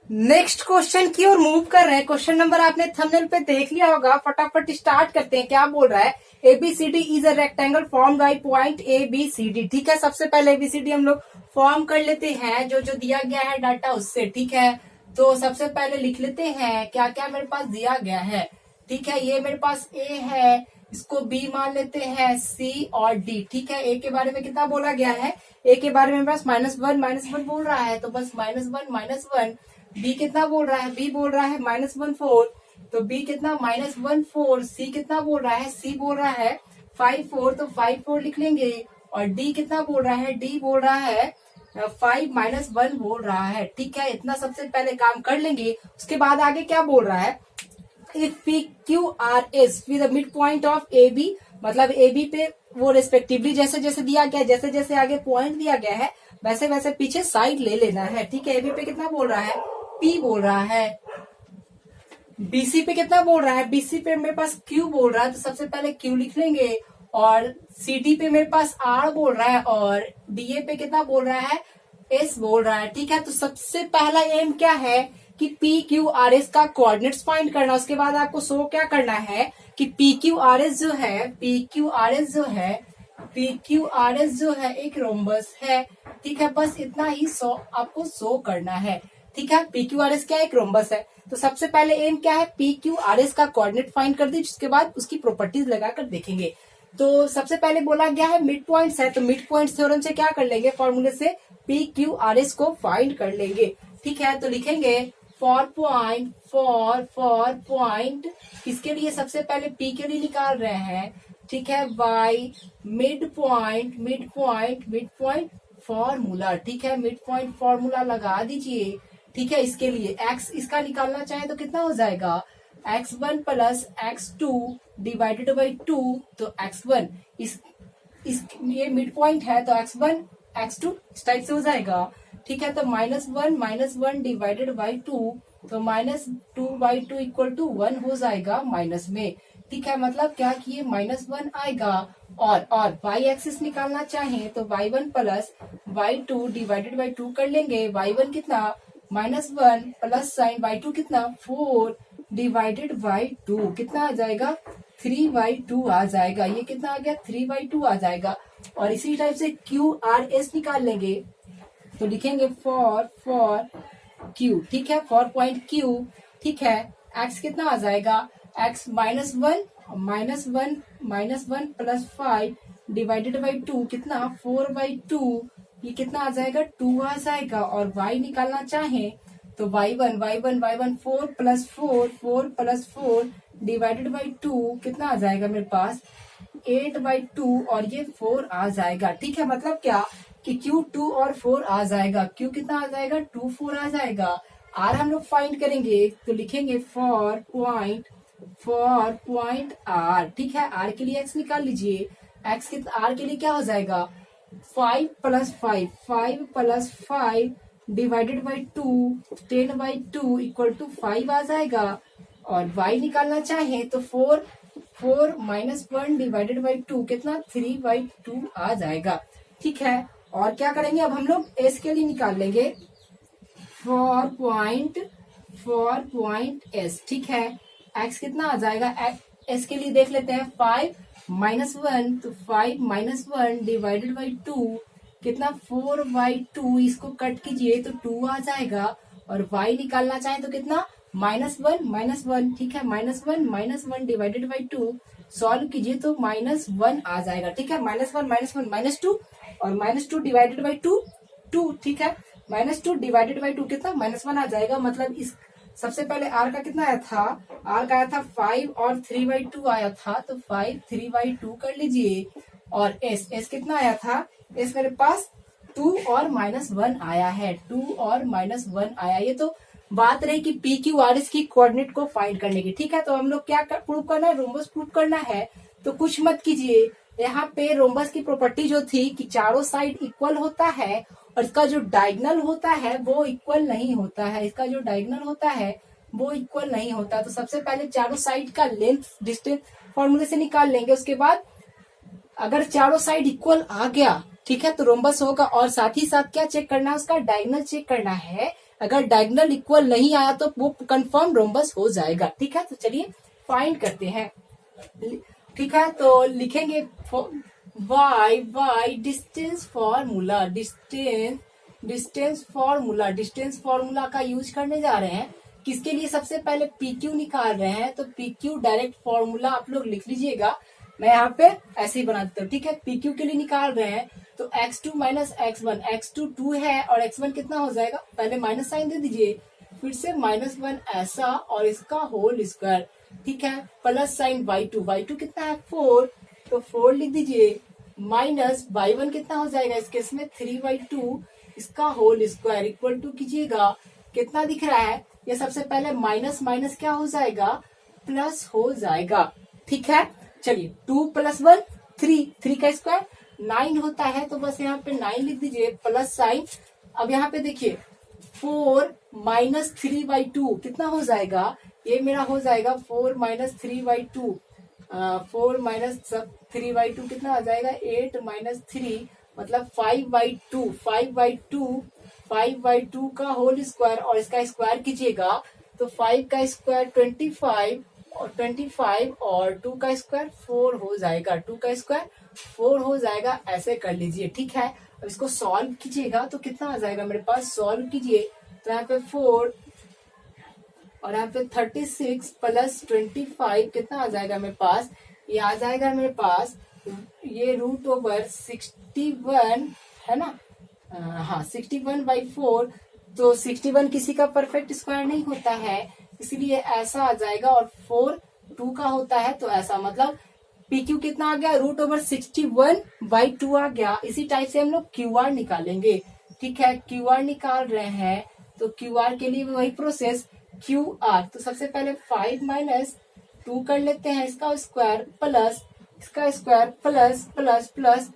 Next question की ओर move कर रहे हैं। क्वेश्चन नंबर आपने थंबनेल पे देख लिया होगा। फटाफट स्टार्ट करते हैं। क्या बोल रहा है? A B C D is a rectangle form by point A B C D. ठीक है, सबसे पहले एबीसीडी हम लोग फॉर्म कर लेते हैं जो जो दिया गया है डाटा उससे। ठीक है, तो सबसे पहले लिख लेते हैं क्या क्या मेरे पास दिया गया है। ठीक है, ये मेरे पास ए है, इसको बी मान लेते हैं, सी और डी। ठीक है, ए के बारे में कितना बोला गया है? ए के बारे में मेरे पास -1 बोल रहा है, तो बस -1 बी कितना बोल रहा है? बी बोल रहा है -1 4, तो बी कितना -1 4। सी कितना बोल रहा है? सी बोल रहा है 5 4, तो 5 4 लिख लेंगे। और डी कितना बोल रहा है? डी बोल रहा है 5 -1 बोल रहा है। ठीक है, इतना सबसे पहले काम कर लेंगे। उसके बाद आगे क्या बोल रहा है? If P Q R S with the mid point of A B, मतलब ए बी पे वो रेस्पेक्टिवली जैसे जैसे दिया गया, जैसे जैसे आगे पॉइंट दिया गया है वैसे वैसे पीछे साइड ले लेना है। ठीक है, ए बी पे कितना बोल रहा है? पी बोल रहा है। बीसी पे कितना बोल रहा है? बीसी पे मेरे पास क्यू बोल रहा है, तो सबसे पहले क्यू लिख लेंगे। और सीडी पे मेरे पास आर बोल रहा है, और डीए पे कितना बोल रहा है? एस बोल रहा है। ठीक है, तो सबसे पहला एम क्या है कि पी क्यू आर एस का कोऑर्डिनेट्स फाइंड करना। उसके बाद आपको शो क्या करना है कि पी क्यू आर एस जो है, पी क्यू आर एस जो है, पी क्यू आर एस जो है एक रोम्बस है। ठीक है, बस इतना ही आपको शो करना है। ठीक है, पी क्यू आर एस क्या है? एक रोम्बस है। तो सबसे पहले एम क्या है? पी क्यू आर एस का कोऑर्डिनेट फाइंड कर दी, जिसके बाद उसकी प्रॉपर्टीज लगाकर देखेंगे। तो सबसे पहले बोला गया है मिड पॉइंट्स है, तो मिड पॉइंट थ्योरम से क्या कर लेंगे? फॉर्मूले से पी क्यू आर एस को फाइंड कर लेंगे। ठीक है, तो लिखेंगे फॉर पॉइंट किसके लिए? सबसे पहले पी के लिए निकाल रहे हैं। ठीक है, बाई मिड पॉइंट फॉर्मूला। ठीक है, मिड पॉइंट फॉर्मूला लगा दीजिए। ठीक है, इसके लिए एक्स इसका निकालना चाहे तो कितना हो जाएगा? x1 plus x2 divided by 2, तो x1 इस ये मिड पॉइंट है, तो x1 x2 इस टाइप से हो जाएगा। ठीक है, तो -1 डिवाइडेड बाई 2, तो -2/2 इक्वल टू 1 हो जाएगा माइनस में। ठीक है, मतलब क्या कि ये -1 आएगा। और y एक्सिस निकालना चाहें तो y1 plus y2 divided by 2 कर लेंगे। y1 कितना? -1 प्लस साइन y2 कितना? 4 डिवाइडेड बाई 2 कितना आ जाएगा? 3/2 आ जाएगा। ये कितना आ गया? 3/2 आ जाएगा। और इसी टाइप से क्यू आर एस निकाल लेंगे, तो लिखेंगे फॉर क्यू। ठीक है, फॉर पॉइंट क्यू। ठीक है, एक्स कितना आ जाएगा? एक्स -1 प्लस 5 डिवाइडेड बाई 2 कितना? 4/2। ये कितना आ जाएगा? 2 आ जाएगा। और y निकालना चाहें तो y1 4 प्लस 4 डिवाइडेड बाई 2 कितना आ जाएगा मेरे पास? 8/2, और ये 4 आ जाएगा। ठीक है, मतलब क्या कि Q 2 और 4 आ जाएगा। Q कितना आ जाएगा? 2 4 आ जाएगा। R हम लोग फाइंड करेंगे, तो लिखेंगे फॉर पॉइंट R। ठीक है, R के लिए x निकाल लीजिए। x कितना? R के लिए क्या हो जाएगा? 5 plus 5 divided by 2, 10/2 equal to 5 आ जाएगा। और y निकालना चाहे तो 4 -1 डिवाइडेड बाई 2 कितना? 3/2 आ जाएगा। ठीक है, और क्या करेंगे? अब हम लोग s के लिए निकाल लेंगे फॉर पॉइंट s। ठीक है, x कितना आ जाएगा? s के लिए देख लेते हैं। 5 -1, तो 5 -1 डिवाइडेड बाई 2 कितना? 4/2। इसको कट कीजिए तो 2 आ जाएगा। और y निकालना चाहे तो कितना? -1। ठीक है, -1 डिवाइडेड बाई 2 सॉल्व कीजिए तो -1 आ जाएगा। ठीक है, -1 -2, और -2 डिवाइडेड बाई 2। ठीक है, -2 डिवाइडेड बाई 2 कितना? -1 आ जाएगा। मतलब इस सबसे पहले r का कितना आया था? r का आया था 5 और 3/2 आया था, तो 5 3/2 कर लीजिए। और s कितना आया था? s मेरे पास 2 और -1 आया है। 2 और -1 आया। ये तो बात रही कि पी क्यू आर एस की कोऑर्डिनेट को फाइंड करने की। ठीक है, तो हम लोग क्या प्रूव करना है? रोम्बस प्रूव करना है। तो कुछ मत कीजिए, यहाँ पे रोम्बस की प्रॉपर्टी जो थी कि चारों साइड इक्वल होता है, और इसका जो डायगोनल होता है वो इक्वल नहीं होता है। इसका जो डायगोनल होता है वो इक्वल नहीं होता। तो सबसे पहले चारों साइड का लेंथ डिस्टेंस फॉर्मूले से निकाल लेंगे। उसके बाद अगर चारों साइड इक्वल आ गया, ठीक है, तो रोम्बस होगा। और साथ ही साथ क्या चेक करना है? उसका डायगोनल चेक करना है। अगर डायगोनल इक्वल नहीं आया तो वो कंफर्म रोम्बस हो जाएगा। ठीक है, तो चलिए फाइंड करते हैं। ठीक है, तो लिखेंगे Y distance formula, distance formula का यूज करने जा रहे हैं। किसके लिए? सबसे पहले PQ निकाल रहे हैं, तो PQ डायरेक्ट फॉर्मूला आप लोग लिख लीजिएगा। मैं यहाँ पे ऐसे ही बना देता हूँ। ठीक है, PQ के लिए निकाल रहे हैं तो x2 माइनस x1, x2 2 है और x1 कितना हो जाएगा, पहले माइनस साइन दे दीजिए, फिर से -1 ऐसा और इसका होल स्क्वायर। ठीक है, प्लस साइन y2 कितना है 4, तो 4 लिख दीजिए, माइनस y1 कितना हो जाएगा इस केस में 3y2, इसका होल स्क्वायर इक्वल टू कीजिएगा, कितना दिख रहा है, ये सबसे पहले माइनस माइनस क्या हो जाएगा, प्लस हो जाएगा। ठीक है, चलिए 2 + 1 3 का स्क्वायर 9 होता है, तो बस यहाँ पे 9 लिख दीजिए, प्लस साइन। अब यहाँ पे देखिए 4 माइनस 3/2 कितना हो जाएगा, ये मेरा हो जाएगा 4 माइनस 3/2, 4 माइनस 3/2 कितना आ जाएगा 8 माइनस 3 मतलब 5/2 का होल स्क्वायर और इसका स्क्वायर कीजिएगा तो 5 का स्क्वायर 25 और 2 का स्क्वायर 4 हो जाएगा, 2 का स्क्वायर 4 हो जाएगा। ऐसे कर लीजिए। ठीक है, अब इसको सॉल्व कीजिएगा तो कितना आ जाएगा मेरे पास, सॉल्व कीजिए तो यहाँ पे 4 और यहाँ पे 36 प्लस 25 कितना आ जाएगा मेरे पास, ये आ जाएगा मेरे पास ये √61 है ना, हाँ 61/4, तो 61 किसी का परफेक्ट स्क्वायर नहीं होता है, इसलिए ऐसा आ जाएगा, और 4 2 का होता है तो ऐसा, मतलब PQ कितना आ गया, √61/2 आ गया। इसी टाइप से हम लोग QR निकालेंगे। ठीक है, QR निकाल रहे हैं तो QR के लिए भी वही प्रोसेस, QR तो सबसे पहले 5 माइनस 2 कर लेते हैं, इसका स्क्वायर प्लस इसका square plus plus plus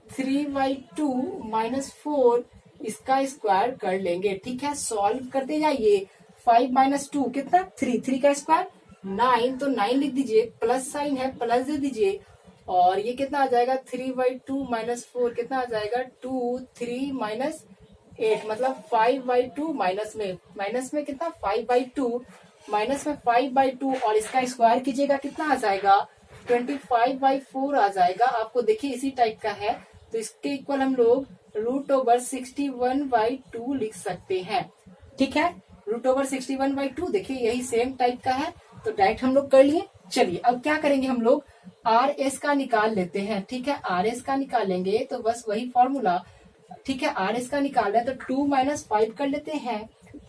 3/2 minus 4 इसका स्क्वायर कर लेंगे। ठीक है, सॉल्व करते जाइए, 5 माइनस 2 कितना 3 का स्क्वायर 9, तो 9 लिख दीजिए, प्लस साइन है प्लस दे दीजिए, और ये कितना आ जाएगा 3/2 माइनस 4 कितना आ जाएगा 2 3 माइनस 8 मतलब 5/2 माइनस में कितना 5/2 माइनस में 5/2 और इसका स्क्वायर कीजिएगा कितना आ जाएगा 25/4 आ जाएगा। आपको देखिए इसी टाइप का है तो इसके इक्वल हम लोग √61/2 लिख सकते हैं। ठीक है, √61/2 देखिए यही सेम टाइप का है, तो डायरेक्ट हम लोग कर लिए। चलिए अब क्या करेंगे, हम लोग RS का निकाल लेते हैं। ठीक है, RS का निकालेंगे तो बस वही फॉर्मूला। ठीक है, RS का निकाल रहे तो 2 - 5 कर लेते हैं।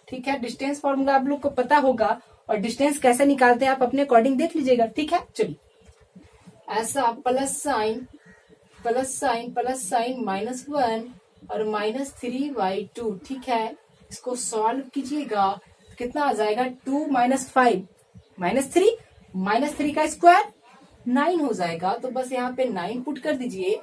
ठीक है, डिस्टेंस फॉर्मूला आप लोग को पता होगा और डिस्टेंस कैसे निकालते हैं आप अपने अकॉर्डिंग देख लीजिएगा। ठीक है, चलिए ऐसा प्लस साइन -1 और -3/2। ठीक है, इसको सॉल्व कीजिएगा कितना आ जाएगा 2 - 5 -3 का स्क्वायर 9 हो जाएगा, तो बस यहाँ पे 9 पुट कर दीजिए,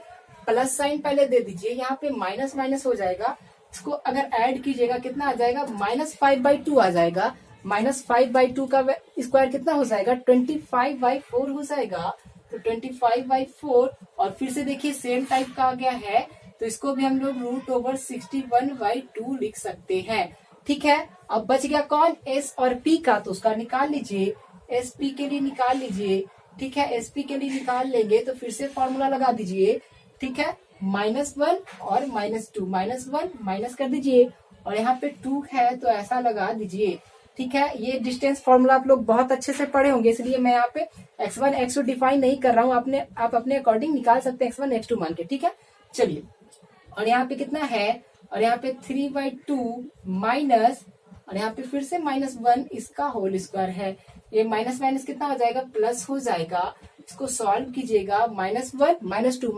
प्लस साइन पहले दे दीजिए, यहाँ पे माइनस माइनस हो जाएगा, इसको अगर ऐड कीजिएगा कितना आ जाएगा -5/2 आ जाएगा, -5/2 का स्क्वायर कितना हो जाएगा 25/4 हो जाएगा, तो 25/4 और फिर से देखिए सेम टाइप का आ गया है, तो इसको भी हम लोग √61/2 लिख सकते हैं। ठीक है, अब बच गया कौन, S और P का, तो उसका निकाल लीजिए, SP के लिए निकाल लीजिए। ठीक है, SP के लिए निकाल लेंगे तो फिर से फॉर्मूला लगा दीजिए। ठीक है, -1 और -2, -1 माइनस कर दीजिए और यहाँ पे 2 है तो ऐसा लगा दीजिए। ठीक है, ये डिस्टेंस फॉर्मूला आप लोग बहुत अच्छे से पढ़े होंगे, इसलिए मैं यहाँ पे x1 x2 डिफाइन नहीं कर रहा हूँ, आप अपने अकॉर्डिंग निकाल सकते हैं x1 x2 मान के। ठीक है, चलिए और यहाँ पे कितना है, और यहाँ पे 3/2 माइनस और यहाँ पे फिर से -1 इसका होल स्क्वायर है, ये माइनस माइनस कितना हो जाएगा प्लस हो जाएगा, इसको सॉल्व कीजिएगा, -1 -2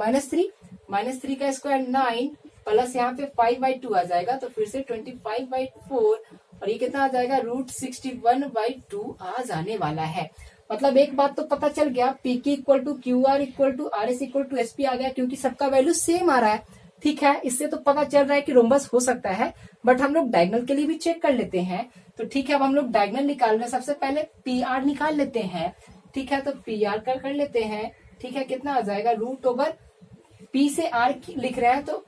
-3 का स्क्वायर 9 प्लस यहाँ पे 5/2 आ जाएगा, तो फिर से 25/4 और ये कितना आ जाएगा √61/2 आ जाने वाला है। मतलब एक बात तो पता चल गया, PQ = QR = RS = SP आ गया, क्योंकि सबका वैल्यू सेम आ रहा है। ठीक है, इससे तो पता चल रहा है कि रोम्बस हो सकता है, बट हम लोग डायगोनल के लिए भी चेक कर लेते हैं। तो ठीक है, अब हम लोग डायगोनल निकाल रहे हैं, सबसे पहले PR निकाल लेते हैं। ठीक है, तो PR कर लेते हैं। ठीक है, कितना आ जाएगा √P से R लिख रहे हैं तो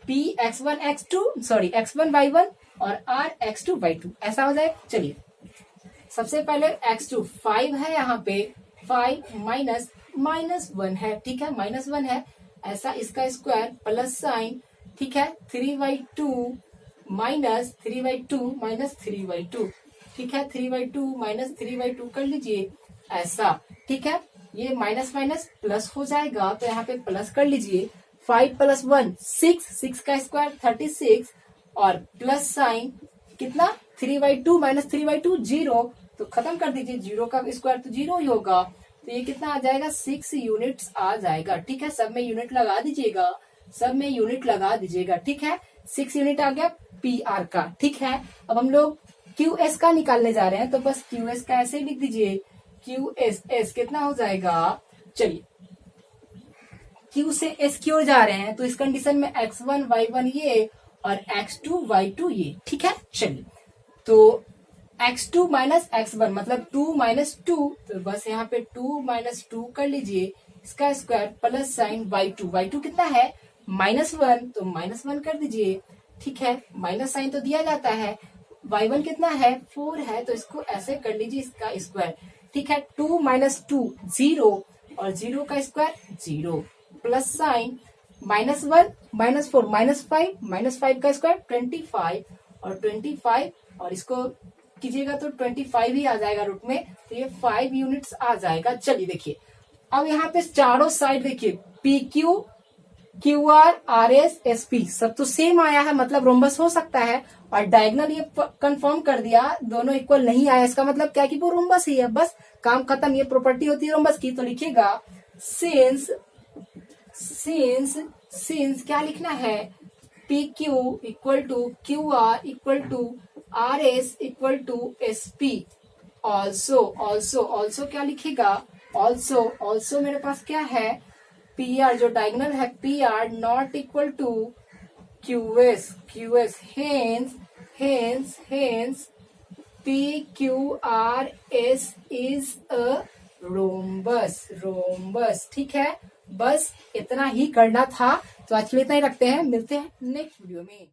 P x1 y1 और r x2/2 ऐसा हो जाए। चलिए सबसे पहले x2 5 है, यहाँ पे 5 -1 है, ठीक है, -1 है, ऐसा इसका स्क्वायर प्लस साइन, ठीक है, 3/2 -3/2 ठीक है, 3/2 -3/2 कर लीजिए ऐसा, ठीक है, ये माइनस माइनस प्लस हो जाएगा तो यहाँ पे प्लस कर लीजिए। 5 + 1 6 का स्क्वायर 36 और प्लस साइन कितना 3/2 -3/2 0, तो खत्म कर दीजिए, 0 का स्क्वायर तो 0 ही होगा, तो ये कितना आ जाएगा 6 यूनिट्स आ जाएगा, ठीक है, सब में यूनिट लगा दीजिएगा, सब में यूनिट लगा दीजिएगा, ठीक है, 6 यूनिट आ गया PR का, ठीक है। अब हम लोग QS का निकालने जा रहे हैं, तो बस QS का ऐसे ही लिख दीजिए, QS कितना हो जाएगा, चलिए Q से S की ओर जा रहे हैं तो इस कंडीशन में X1 Y1 ये और X2 Y2 ये, ठीक है। चलिए तो X2 - X1 मतलब 2 - 2, तो बस यहाँ पे 2 - 2 कर लीजिए, इसका स्क्वायर प्लस साइन Y2 कितना है -1, तो -1 कर दीजिए, ठीक है, माइनस साइन तो दिया जाता है, Y1 कितना है 4 है, तो इसको ऐसे कर लीजिए, इसका स्क्वायर, ठीक है, 2 - 2 0 और 0 का स्क्वायर 0 प्लस साइन -1 -4 -5 का स्क्वायर 25 और 25 और इसको कीजिएगा तो 25 ही आ जाएगा रूट में, तो ये 5 यूनिट्स आ जाएगा। चलिए देखिए अब यहाँ पे चारों साइड देखिए PQ QR RS SP सब तो सेम आया है, मतलब रोम्बस हो सकता है, और डायगोनल ये कंफर्म कर दिया दोनों इक्वल नहीं आया, इसका मतलब क्या कि वो रोम्बस ही है, बस काम खत्म, ये प्रॉपर्टी होती है रोम्बस की। तो लिखिएगा सिंस क्या लिखना है PQ = QR = RS = SP also क्या लिखेगा, ऑल्सो मेरे पास क्या है PR जो डायगोनल है PR not equal to QS hence PQRS is a rhombus, ठीक है, बस इतना ही करना था। तो आज के लिए इतना ही रखते हैं, मिलते हैं नेक्स्ट वीडियो में।